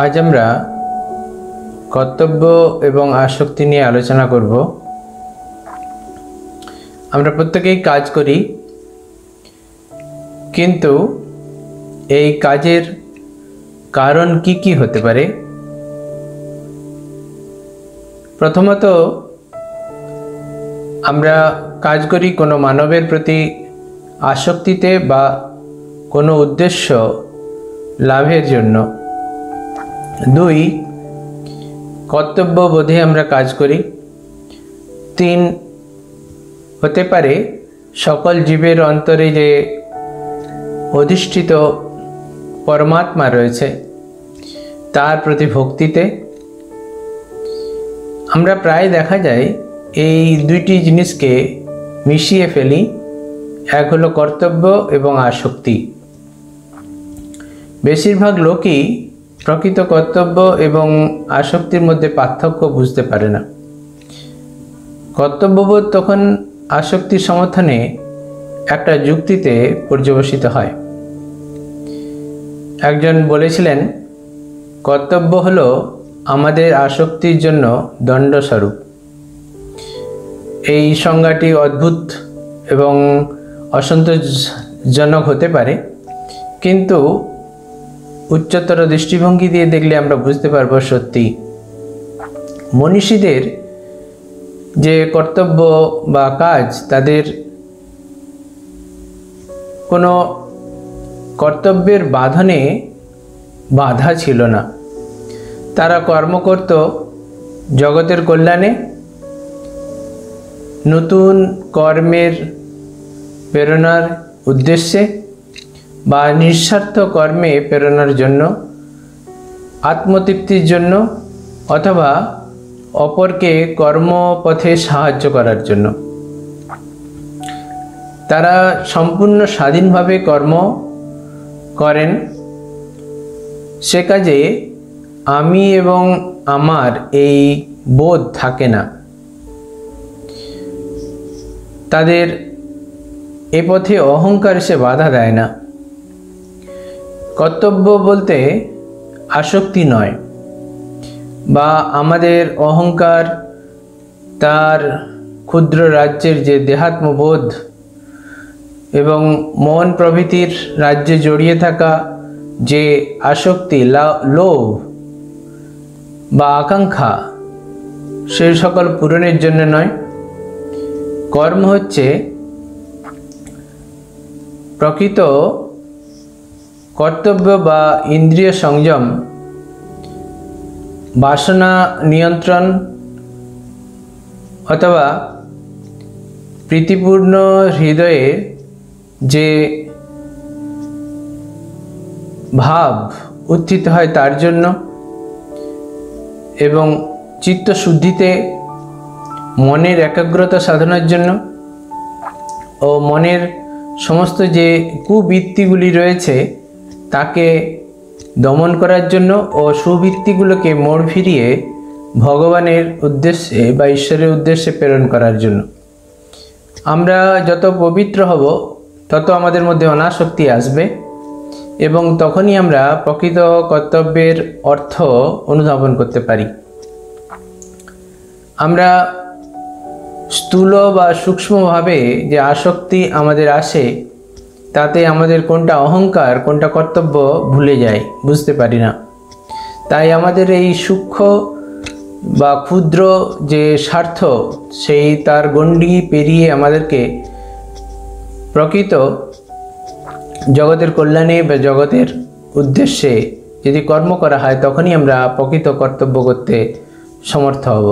आज আমরা কর্তব্য এবং আসক্তি নিয়ে আলোচনা করব। আমরা প্রত্যেকেই কাজ করি, কিন্তু এই কাজের কারণ কি কি হতে পারে। প্রথমত, আমরা কাজ করি কোনো মানবের প্রতি আসক্তিতে বা কোনো উদ্দেশ্য লাভের জন্য। 2, কর্তব্যবোধে আমরা কাজ করি। 3, হতে পারে সকল জীবের অন্তরে যে অধিষ্ঠিত পরমাত্মা রয়েছে তার প্রতি ভক্তিতে। আমরা প্রায় দেখা যায় এই দুইটি জিনিসকে মিশিয়ে ফেলি। এক হলো কর্তব্য এবং আসক্তি। বেশিরভাগ লোকই প্রকৃত কর্তব্য এবং আসক্তির মধ্যে পার্থক্য বুঝতে পারে না। কর্তব্যবোধ তখন আসক্তির সমর্থনে একটা যুক্তিতে পর্যবসিত হয়। একজন বলেছিলেন, কর্তব্য হলো আমাদের আসক্তির জন্য দণ্ডস্বরূপ। এই সংজ্ঞাটি অদ্ভুত এবং অসন্তোষজনক হতে পারে, কিন্তু উচ্চতর দৃষ্টিভঙ্গি দিয়ে দেখলে আমরা বুঝতে পারবো সত্যি মনীষীদের যে কর্তব্য বা কাজ, তাদের কোনো কর্তব্যের বাঁধনে বাধা ছিল না। তারা কর্ম করত জগতের কল্যাণে, নতুন কর্মের প্রেরণার উদ্দেশ্যে বা নিঃস্বার্থ কর্মে প্রেরণার জন্য, আত্মতৃপ্তির জন্য, অথবা অপরকে কর্মপথে সাহায্য করার জন্য। তারা সম্পূর্ণ স্বাধীনভাবে কর্ম করেন। সে কাজে আমি এবং আমার এই বোধ থাকে না। তাদের এ পথে অহংকার এসে বাধা দেয় না। কর্তব্য বলতে আসক্তি নয়, বা আমাদের অহংকার, তার ক্ষুদ্র রাজ্যের যে দেহাত্মবোধ এবং মন প্রভৃতির রাজ্যে জড়িয়ে থাকা যে আসক্তি, লোভ বা আকাঙ্ক্ষা, সেই সকল পূরণের জন্য নয়। কর্ম হচ্ছে প্রকৃত কর্তব্য বা ইন্দ্রিয় সংযম, বাসনা নিয়ন্ত্রণ, অথবা প্রীতিপূর্ণ হৃদয়ে যে ভাব উত্থিত হয় তার জন্য, এবং চিত্তশুদ্ধিতে মনের একাগ্রতা সাধনার জন্য ও মনের সমস্ত যে কুবৃত্তিগুলি রয়েছে তাকে দমন করার জন্য ও সুবৃত্তিগুলোকে মোড় ফিরিয়ে ভগবানের উদ্দেশ্যে বা ঈশ্বরের উদ্দেশ্যে প্রেরণ করার জন্য। আমরা যত পবিত্র হব তত আমাদের মধ্যে অনাসক্তি আসবে, এবং তখনই আমরা প্রকৃত কর্তব্যের অর্থ অনুধাবন করতে পারি। আমরা স্থূল বা সূক্ষ্মভাবে যে আসক্তি আমাদের আসে, তাতে আমাদের কোনটা অহংকার কোনটা কর্তব্য ভুলে যাই, বুঝতে পারি না। তাই আমাদের এই সূক্ষ্ম বা ক্ষুদ্র যে স্বার্থ, সেই তার গণ্ডি পেরিয়ে আমাদেরকে প্রকৃত জগতের কল্যাণে বা জগতের উদ্দেশ্যে যদি কর্ম করা হয়, তখনই আমরা প্রকৃত কর্তব্য করতে সমর্থ হব।